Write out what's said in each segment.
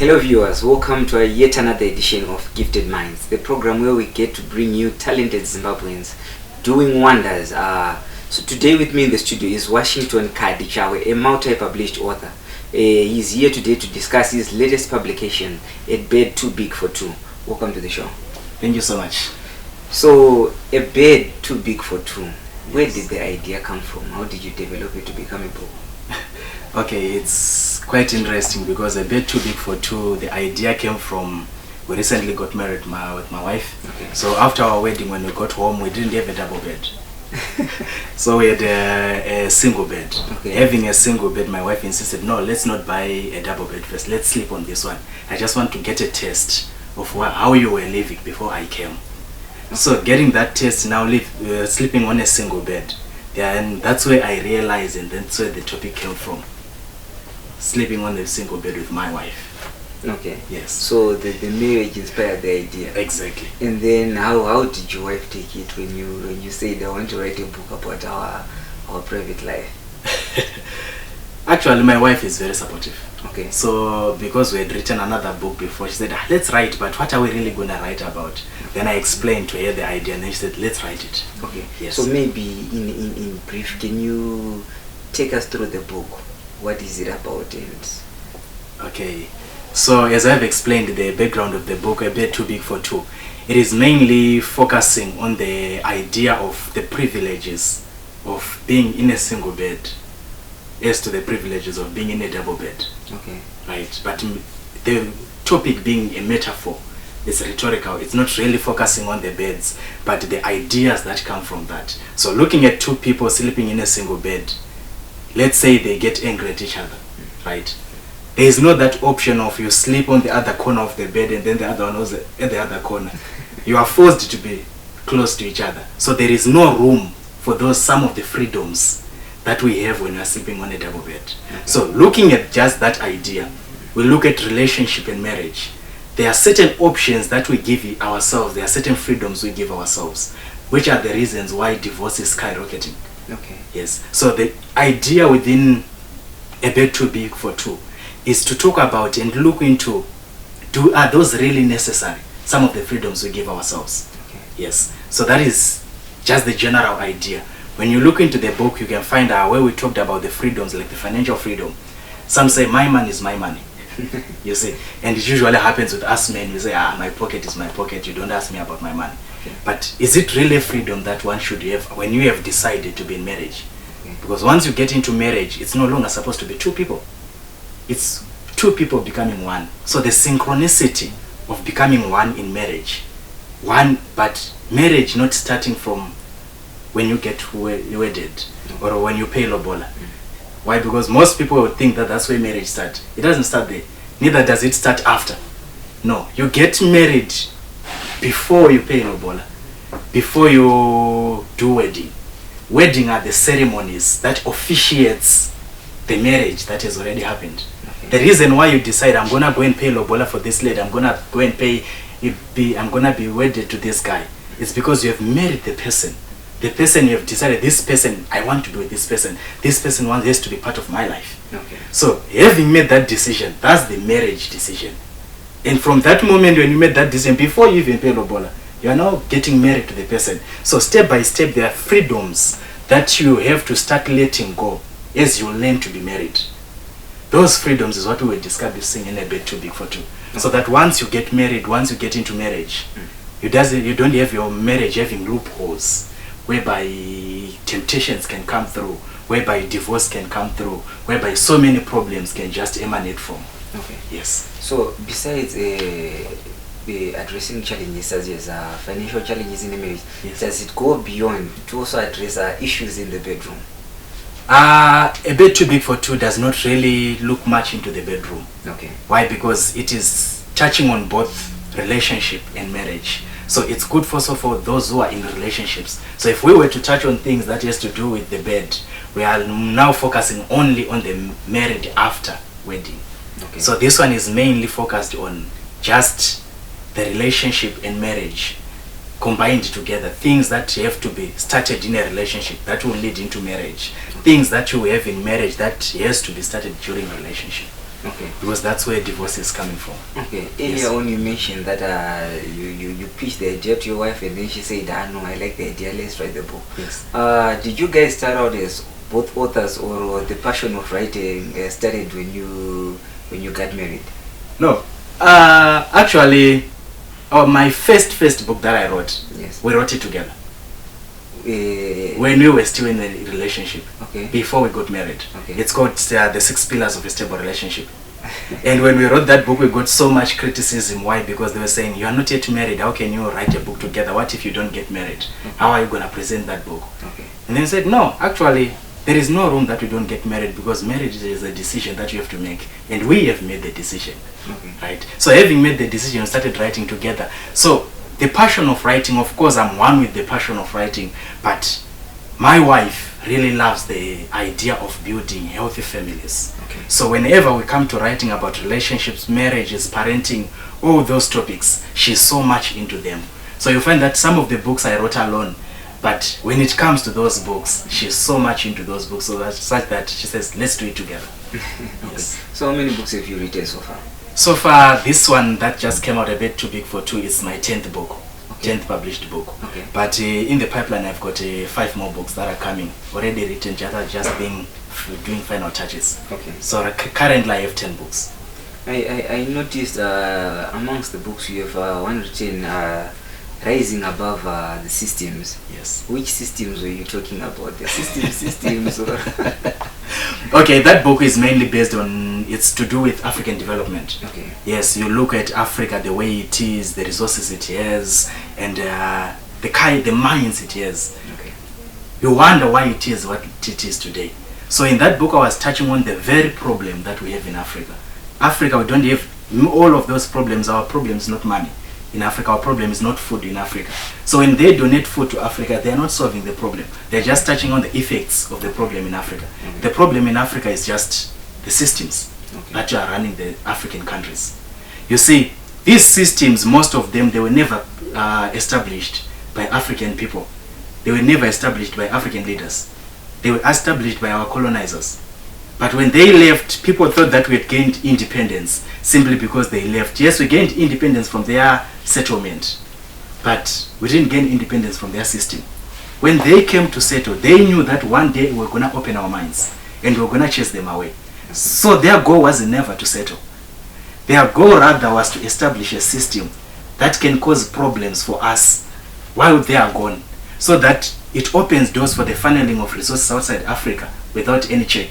Hello viewers, welcome to yet another edition of Gifted Minds, the program where we get to bring you talented Zimbabweans doing wonders. So today with me in the studio is Washington Kadichawe, a multi-published author. He's here today to discuss his latest publication, A Bed Too Big for Two. Welcome to the show. Thank you so much. So, A Bed Too Big for Two. Where did the idea come from? How did you develop it to become a book? Okay, it's quite interesting because A Bed Too Big for Two, the idea came from, we recently got married with my wife. Okay. So after our wedding, when we got home, we didn't have a double bed. So we had a single bed. Okay. Having a single bed, my wife insisted, no, let's not buy a double bed first. Let's sleep on this one. I just want to get a taste of how you were living before I came. So getting that taste, now sleeping on a single bed. And that's where I realized, and that's where the topic came from. Sleeping on a single bed with my wife. Okay. Yes. So the marriage inspired the idea. Exactly. And then how did your wife take it when you said I want to write a book about our private life? Actually, my wife is very supportive. Okay. So because we had written another book before, she said, let's write, but what are we really going to write about? Then I explained to her the idea and she said, let's write it. Okay. Yes. So maybe in brief, can you take us through the book? What is it about? And Okay. So as I've explained the background of the book, A Bed Too Big for Two, it is mainly focusing on the idea of the privileges of being in a single bed as to the privileges of being in a double bed. okay. Right, but the topic being a metaphor, it's rhetorical. It's not really focusing on the beds, but the ideas that come from that. So looking at two people sleeping in a single bed, let's say they get angry at each other, right? There is not that option of you sleep on the other corner of the bed and then the other one was at the other corner. You are forced to be close to each other. So there is no room for some of the freedoms that we have when we are sleeping on a double bed. So looking at just that idea, we look at relationship and marriage. There are certain options that we give ourselves. There are certain freedoms we give ourselves, which are the reasons why divorce is skyrocketing. Okay. Yes. So the idea within A Bed Too Big for Two is to talk about and look into, are those really necessary? Some of the freedoms we give ourselves. Okay. Yes. So that is just the general idea. When you look into the book, you can find out where we talked about the freedoms, like the financial freedom. Some say my money is my money. You see, and it usually happens with us men. We say, my pocket is my pocket. You don't ask me about my money. Okay. But is it really freedom that one should have when you have decided to be in marriage? Okay. Because once you get into marriage, it's no longer supposed to be two people. It's two people becoming one. So the synchronicity of becoming one in marriage, but marriage not starting from when you get wedded or when you pay lobola. Why? Because most people would think that that's where marriage starts. It doesn't start there. Neither does it start after. No, you get married before you pay lobola, before you do wedding. Wedding are the ceremonies that officiates the marriage that has already happened. Okay. The reason why you decide, I'm gonna go and pay lobola for this lady, I'm gonna go and I'm gonna be wedded to this guy, it's because you have married the person. The person you have decided, this person, I want to be with this person. This person has to be part of my life. Okay. So having made that decision, that's the marriage decision. And from that moment when you made that decision, before you even pay lobola, you are now getting married to the person. So step by step, there are freedoms that you have to start letting go as you learn to be married. Those freedoms is what we were discussing in A Bed Too Big for Two. So that once you get married, once you get into marriage, you don't have your marriage having loopholes whereby temptations can come through, whereby divorce can come through, whereby so many problems can just emanate from. Okay. Yes. So besides addressing challenges such as financial challenges in the marriage, Yes. does it go beyond to also address issues in the bedroom? A Bed Too Big for Two does not really look much into the bedroom. Okay. Why? Because it is touching on both relationship and marriage. So it's good for those who are in relationships. So if we were to touch on things that has to do with the bed, we are now focusing only on the married after wedding. Okay. So this one is mainly focused on just the relationship and marriage combined together. Things that have to be started in a relationship that will lead into marriage. Things that you have in marriage that has to be started during a relationship. Okay. because that's where divorce is coming from. Okay. Earlier on you mentioned that you pitched the idea to your wife and then she said, no, I like the idea, let's write the book. Yes. Did you guys start out as both authors, or the passion of writing started when you got married? No. Actually, my first book that I wrote, Yes. we wrote it together. When we were still in a relationship, Okay. before we got married. Okay. It's called the 6 Pillars of a Stable Relationship. And when we wrote that book, we got so much criticism. Why? Because they were saying, you are not yet married, how can you write a book together? What if you don't get married? Okay. How are you going to present that book? Okay. And then said, no, actually there is no room that we don't get married, because marriage is a decision that you have to make, and we have made the decision. Okay. Right? So having made the decision, we started writing together. So the passion of writing, of course I'm one with the passion of writing, but my wife really loves the idea of building healthy families. Okay. So whenever we come to writing about relationships, marriages, parenting, all those topics, she's so much into them. So you find that some of the books I wrote alone, but when it comes to those books, she's so much into those books, so that's such that she says, let's do it together. Okay. Yes. So how many books have you written so far? So far, this one that just came out a bit too big for two is my 10th book. Okay. 10th published book. Okay. But in the pipeline, I've got 5 more books that are coming, already written, just doing final touches. Okay. So currently I have 10 books. I noticed amongst the books you have one written, Rising Above the Systems. Yes. Which systems were you talking about? The systems or? Okay, that book is mainly based on, it's to do with African development. Okay. Yes, you look at Africa, the way it is, the resources it has, and the mines it has. Okay. You wonder why it is what it is today. So in that book I was touching on the very problem that we have in Africa. Africa, we don't have all of those problems. Our problem is not money. In Africa, our problem is not food in Africa. So when they donate food to Africa, they are not solving the problem. They're just touching on the effects of the problem in Africa. Okay. The problem in Africa is just the systems Okay. that are running the African countries. You see, these systems, most of them, they were never established by African people. They were never established by African leaders. They were established by our colonizers. But when they left, people thought that we had gained independence simply because they left. Yes, we gained independence from their settlement, but we didn't gain independence from their system. When they came to settle, they knew that one day we were going to open our minds and we were going to chase them away. So their goal was never to settle. Their goal rather was to establish a system that can cause problems for us while they are gone, so that it opens doors for the funneling of resources outside Africa without any check.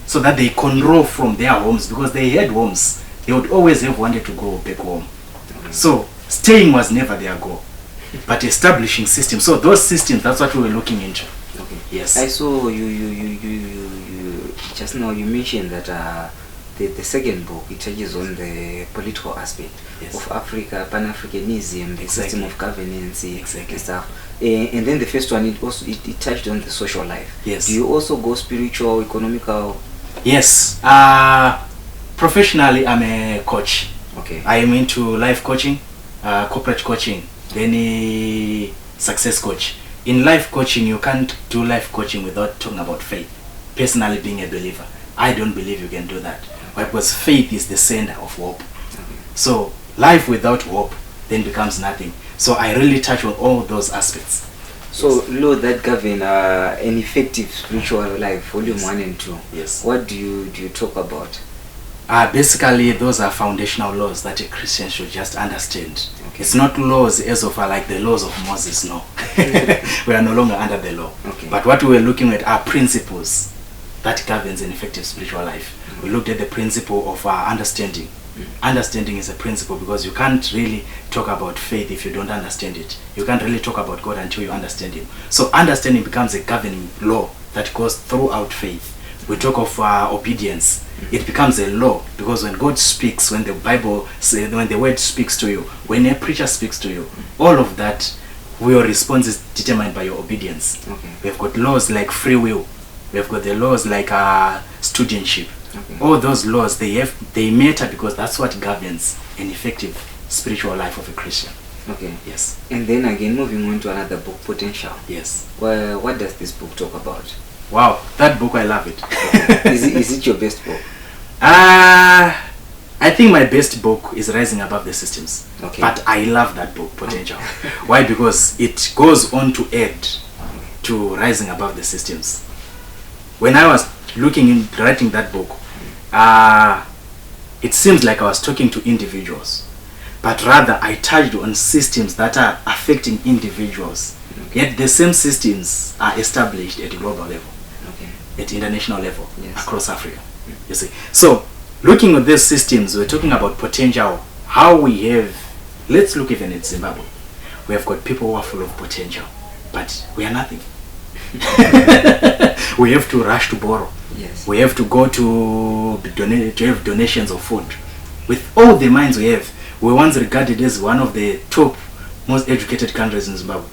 So that they control from their homes, because they had homes. They would always have wanted to go back home. So staying was never their goal, but establishing systems. So those systems, that's what we were looking into. Okay. Yes. I saw you just now you mentioned that the second book, it touches on the political aspect Yes. of Africa, Pan-Africanism, the system Exactly. of governance, Exactly. and stuff. And then the first one, it touched on the social life. Yes. Do you also go spiritual, economical? Yes. Professionally, I'm a coach. Okay. I am into life coaching, corporate coaching, any success coach. In life coaching, you can't do life coaching without talking about faith. Personally, being a believer, I don't believe you can do that. Why? Because faith is the center of hope. So life without hope then becomes nothing. So I really touch on all those aspects. So law that govern an effective spiritual life, volume Yes. 1 and 2. Yes. What do you talk about? Basically, those are foundational laws that a Christian should just understand. Okay. It's not laws as of like the laws of Moses, no. We are no longer under the law. Okay. But what we were looking at are principles that governs an effective spiritual life. We looked at the principle of understanding. Understanding is a principle, because you can't really talk about faith if you don't understand it. You can't really talk about God until you understand Him. So understanding becomes a governing law that goes throughout faith. We talk of obedience. It becomes a law, because when God speaks, when the Bible says, when the word speaks to you, when a preacher speaks to you, all of that, your response is determined by your obedience. Okay. We've got laws like free will. We've got the laws like studentship. Okay. All those laws, they matter, because that's what governs an effective spiritual life of a Christian. Okay. Yes. And then again, moving on to another book, Potential. Yes. Well, what does this book talk about? Wow, that book, I love it. Is it your best book? I think my best book is Rising Above the Systems. Okay. But I love that book, Potential. Why? Because it goes on to add to Rising Above the Systems. When I was writing that book, it seems like I was talking to individuals, but rather I touched on systems that are affecting individuals. Okay. Yet the same systems are established at a global level, Okay. at international level, Yes. across Africa. You see, so looking at these systems, we're talking about potential. How we have, let's look even at Zimbabwe. We have got people who are full of potential, but we are nothing. We have to rush to borrow. Yes. We have to go to have donations of food. With all the minds we have, we were once regarded as one of the top most educated countries in Zimbabwe.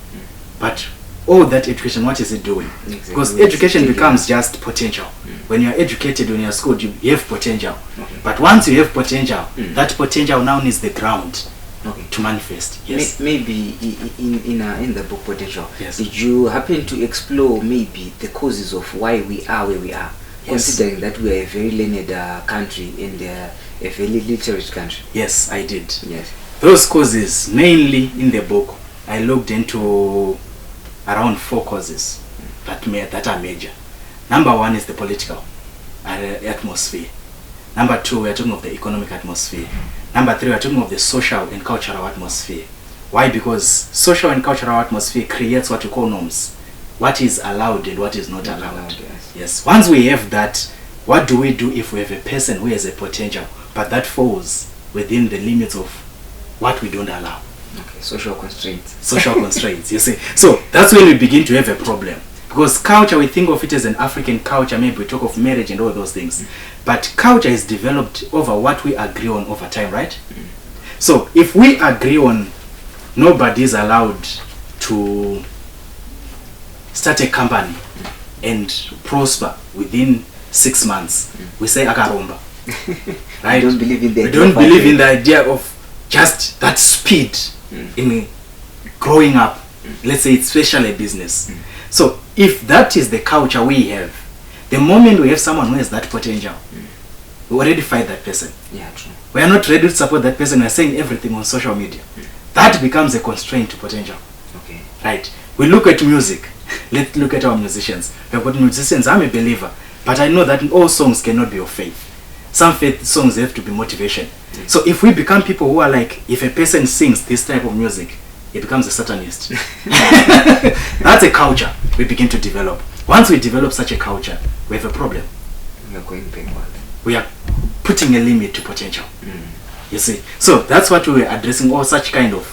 But all that education, what is it doing? Exactly. Because education becomes just potential. When you are educated, when you are schooled, you have potential. Okay. But once you have potential, that potential now needs the ground Okay. to manifest. Yes. Maybe in the book Potential, Yes. did you happen to explore maybe the causes of why we are where we are, Yes. considering that we are a very learned country and a very literate country? Yes, I did. Yes. Those causes, mainly in the book, I looked into around 4 causes that are major. Number 1 is the political atmosphere. Number 2, we are talking of the economic atmosphere. Number 3, we are talking of the social and cultural atmosphere. Why? Because social and cultural atmosphere creates what we call norms. What is allowed and what is not allowed. Yes. Yes. Once we have that, what do we do if we have a person who has a potential, but that falls within the limits of what we don't allow? Okay. Social constraints. Social constraints, you see. So that's when we begin to have a problem. Because culture, we think of it as an African culture, maybe we talk of marriage and all those things. But culture is developed over what we agree on over time, right? So if we agree on nobody is allowed to start a company and prosper within 6 months, we say akaromba. Right? We don't believe in the We idea don't of believe failure. in the idea of just that speed in growing up. Let's say it's especially a business. So if that is the culture we have, the moment we have someone who has that potential, we already fight that person. Yeah, true. We are not ready to support that person. We are saying everything on social media. That becomes a constraint to potential. Okay. Right? We look at music. Let's look at our musicians. We have got musicians. I'm a believer, but I know that all songs cannot be of faith. Some faith songs have to be motivation. So if we become people who are like, if a person sings this type of music, he becomes a Satanist. That's a culture we begin to develop. Once we develop such a culture, we have a problem. We are going backward. We are putting a limit to potential. You see, so that's what we are addressing, all such kind of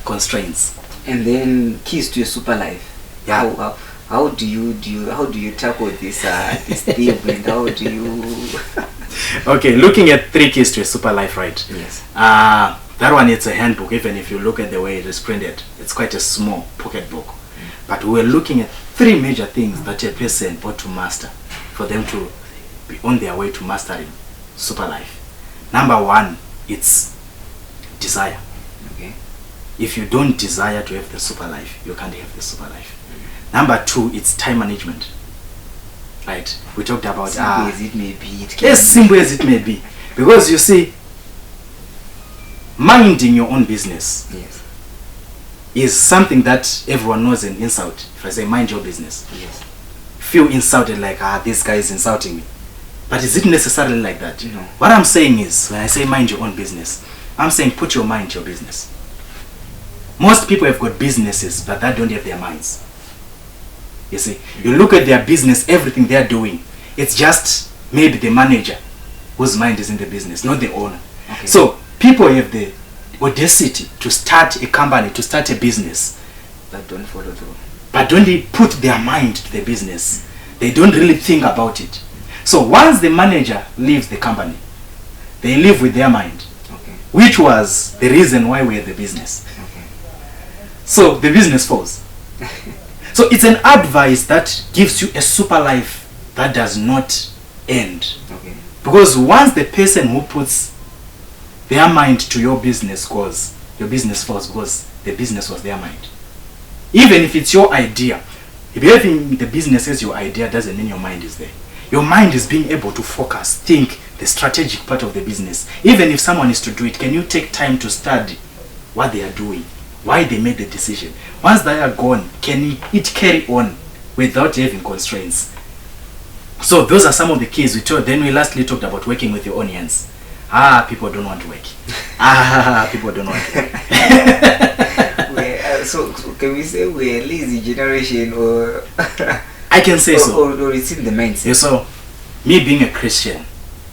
constraints. And then keys to a super life. Yeah. How do you tackle this this theme, and how do you? Okay, looking at 3 keys to a super life, right? Yes. That one, it's a handbook. Even if you look at the way it is printed, it's quite a small pocket book. But we're looking at 3 major things that a person ought to master for them to be on their way to mastering super life. Number 1, it's desire. Okay. If you don't desire to have the super life, you can't have the super life. Number 2, it's time management. Right? We talked about Simple as it may be, it can as simple as it may be. Because you see, minding your own business Yes. is something that everyone knows an insult. If I say mind your business, Yes. feel insulted, like this guy is insulting me. But is it necessarily like that? No. What I'm saying is, when I say mind your own business, I'm saying put your mind to your business. Most people have got businesses, but they don't have their minds. You see, you look at their business, everything they're doing, it's just maybe the manager whose mind is in the business, not the owner. Okay. So people have the audacity to start a company, to start a business, But don't follow through. but don't they put their mind to the business? They don't really think about it. So once the manager leaves the company, they leave with their mind, Okay. which was the reason why we had the business. Okay. So the business falls. So it's an advice that gives you a super life that does not end. Okay. Because once the person who puts their mind to your business goes, your business falls, because the business was their mind. Even if it's your idea, if you have the business as your idea, doesn't mean your mind is there. Your mind is being able to focus, think the strategic part of the business. Even if someone is to do it, can you take time to study what they are doing, why they made the decision? Once they are gone, can it carry on without having constraints? So those are some of the keys we told. Then we lastly talked about working with your own hands. People don't want to work. People don't want to work. So can we say we're a lazy generation, or I can say so. Or it's in the mindset? Yeah, so, me being a Christian,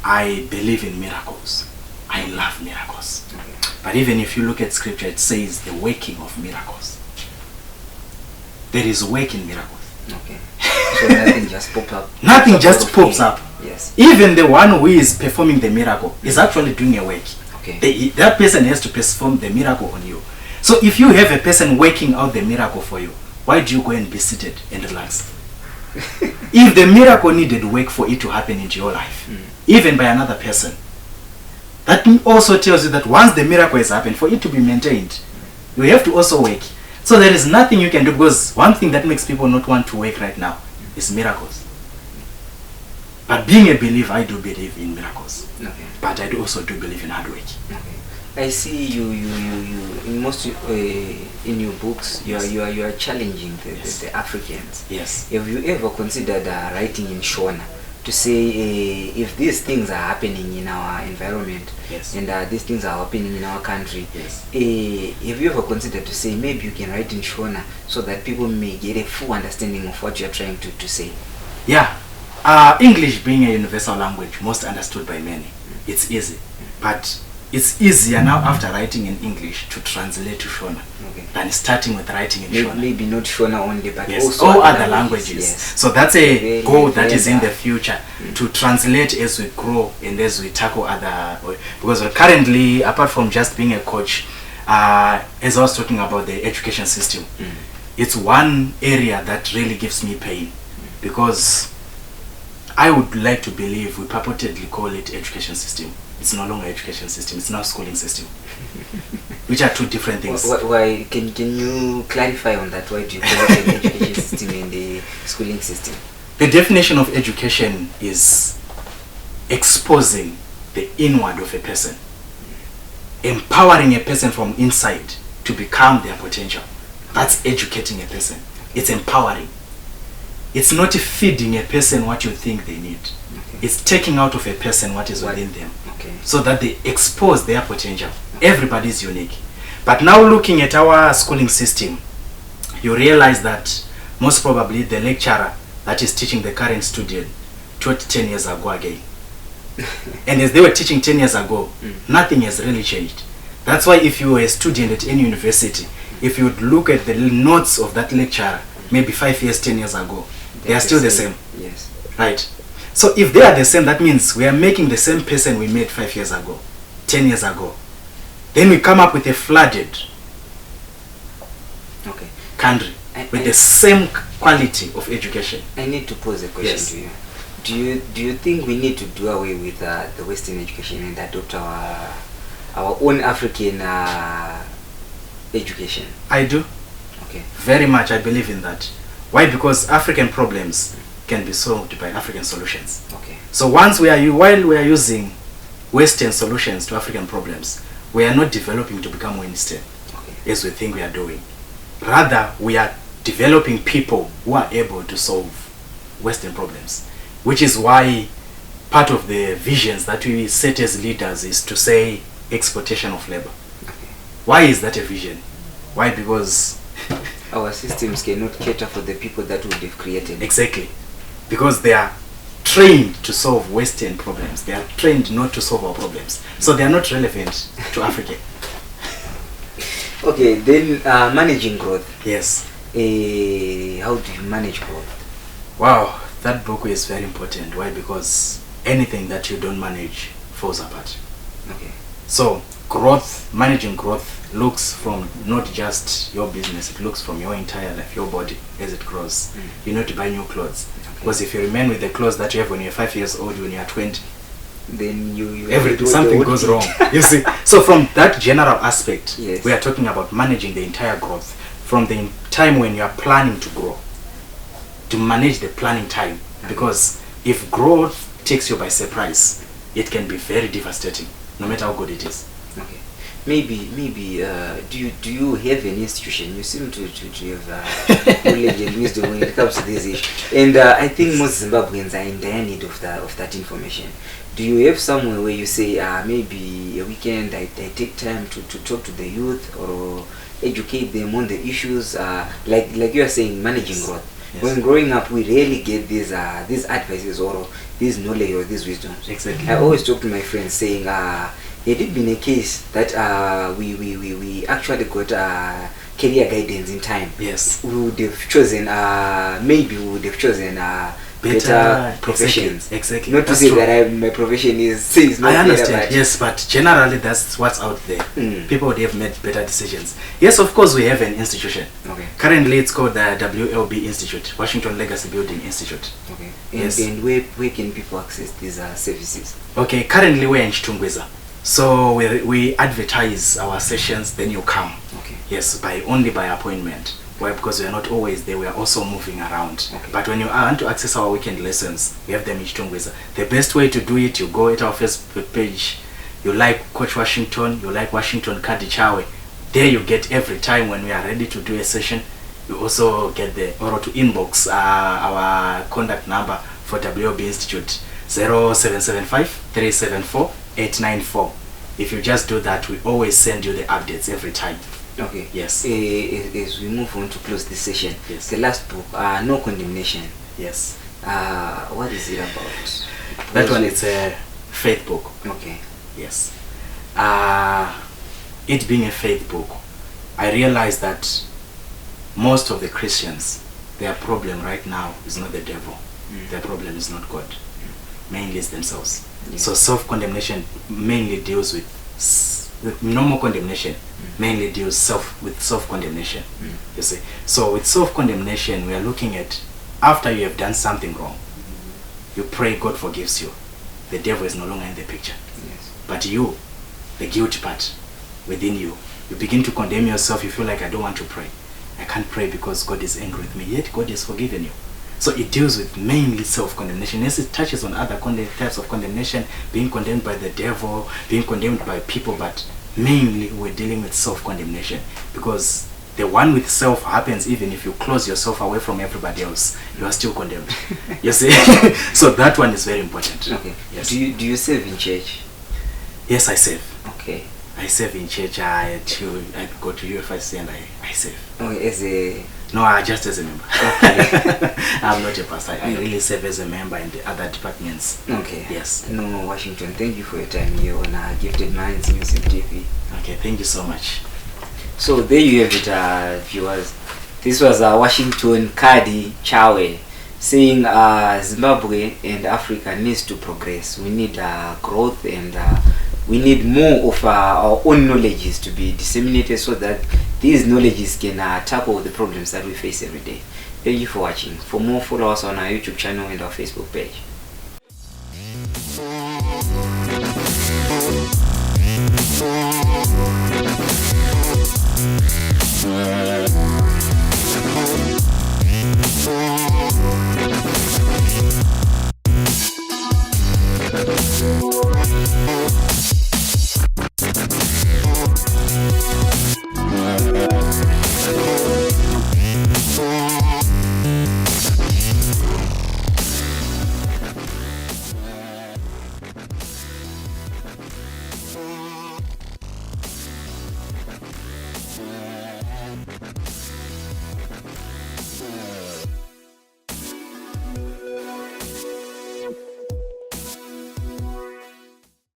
I believe in miracles. I love miracles. Okay. But even if you look at scripture, it says the working of miracles. There is work in miracles. Okay. So nothing just pops up. Nothing just pops up. Yes. Even the one who is performing the miracle is actually doing a work. Okay. That person has to perform the miracle on you. So if you have a person working out the miracle for you, why do you go and be seated and relax? If the miracle needed work for it to happen into your life, even by another person, that also tells you that once the miracle has happened, for it to be maintained, you have to also work. So there is nothing you can do, because one thing that makes people not want to work right now is miracles. But being a believer, I do believe in miracles. Okay. But I also do believe in hard work. Okay. I see you in most in your books you are challenging the Africans. Yes. Have you ever considered writing in Shona to say if these things are happening in our environment, Yes. and these things are happening in our country, Yes. have you ever considered to say maybe you can write in Shona so that people may get a full understanding of what you're trying to say? Yeah. English being a universal language, most understood by many, it's easy. But it's easier now after writing in English to translate to Shona than starting with writing in Shona. Maybe not Shona only, but Yes, also all other languages. Yes. So that's a goal that is in the Very future, to translate as we grow and as we tackle other. Because currently, apart from just being a coach, as I was talking about the education system, it's one area that really gives me pain, because I would like to believe we purportedly call it education system. It's no longer education system, it's now schooling system. Which are two different things. Why can you clarify on that? Why do you call it an education system and the schooling system? The definition of education is exposing the inward of a person, empowering a person from inside to become their potential. That's educating a person. It's empowering. It's not feeding a person what you think they need. Okay. It's taking out of a person what is within them, Okay. so that they expose their potential. Everybody is unique. But now looking at our schooling system, you realize that most probably the lecturer that is teaching the current student taught 10 years ago again. And as they were teaching 10 years ago, nothing has really changed. That's why if you were a student at any university, if you would look at the notes of that lecturer, maybe 5 years, 10 years ago, they are still the same. Yes. Right? So if they are the same, that means we are making the same person we made 5 years ago, 10 years ago. Then we come up with a flooded country with the same quality of education. I need to pose a question to you. Do you think we need to do away with the Western education and adopt our own African education? I do. Okay. Very much, I believe in that. Why? Because African problems can be solved by African solutions. Okay. So while we are using Western solutions to African problems, we are not developing to become Western, as we think we are doing. Rather, we are developing people who are able to solve Western problems, which is why part of the visions that we set as leaders is to say exploitation of labor. Why is that a vision? Why? Because our systems cannot cater for the people that would have created. Exactly. Because they are trained to solve Western problems. They are trained not to solve our problems. So they are not relevant to Africa. Okay, then managing growth. Yes. How do you manage growth? Wow, that book is very important. Why? Because anything that you don't manage falls apart. Okay. So growth, managing growth looks from not just your business, it looks from your entire life, your body as it grows. You need to buy new clothes. Because if you remain with the clothes that you have when you're 5 years old, when you're 20, then something goes wrong. You see? So from that general aspect, yes, we are talking about managing the entire growth. From the time when you are planning to grow, to manage the planning time. Because if growth takes you by surprise, it can be very devastating, no matter how good it is. Okay. Maybe do you have an institution? You seem to have knowledge and wisdom when it comes to this issue. And I think most Zimbabweans are in dire need of that information. Do you have somewhere where you say maybe a weekend I take time to talk to the youth or educate them on the issues like you are saying, managing Yes. growth? Yes. When growing up, we rarely get these advices or this knowledge or these wisdoms. Exactly. I always talk to my friends saying, it did been a case that we actually got career guidance in time. Yes. We would have chosen maybe we would have chosen better professions. Exactly. Not to That's say true. that my profession is not I better, understand, but yes, but generally that's what's out there. Mm. People would have made better decisions. Yes, of course, we have an institution. Okay. Currently, it's called the WLB Institute, Washington Legacy Building Institute. Okay. Yes. And where can people access these services? Okay, currently we're in Chitungwiza. So we advertise our sessions, then you come. Okay. Yes, only by appointment. Why? Because we are not always there, we are also moving around. Okay. But when you want to access our weekend lessons, we have them in Chitungwiza. The best way to do it, you go at our Facebook page, you like Coach Washington, you like Washington Kadichawe. There you get every time when we are ready to do a session. You also get the, or to inbox our contact number for WLB Institute, 0775 374 894. If you just do that, we always send you the updates every time. Okay. Yes. As we move on to close this session, Yes. the last book, No Condemnation. Yes. What is it about? That one is a faith book. Okay. Yes. It being a faith book, I realized that most of the Christians, their problem right now is not the devil. Their problem is not God. Mainly it's themselves. Yes. So self-condemnation mainly deals with normal condemnation mainly deals with self-condemnation. You see. So with self-condemnation, we are looking at after you have done something wrong, you pray God forgives you. The devil is no longer in the picture. Yes. But you, the guilty part within you, you begin to condemn yourself. You feel like, I don't want to pray. I can't pray because God is angry with me. Yet God has forgiven you. So it deals with mainly self-condemnation. Yes, it touches on other types of condemnation, being condemned by the devil, being condemned by people, but mainly we're dealing with self-condemnation, because the one with self happens even if you close yourself away from everybody else, you are still condemned. You see? So that one is very important. Okay. Yes. Do you serve in church? Yes, I serve. Okay. I serve in church. I go to UFIC and I serve. Oh, as a No, just as a member. Okay. I'm not a pastor. I really serve as a member in the other departments. Okay. Yes. No, Washington, thank you for your time here on Gifted Minds Music TV. Okay, thank you so much. So there you have it, viewers. This was Washington Kadichawe saying Zimbabwe and Africa needs to progress. We need growth, and we need more of our own knowledges to be disseminated so that these knowledges can tackle the problems that we face every day. Thank you for watching. For more, follow us on our YouTube channel and our Facebook page.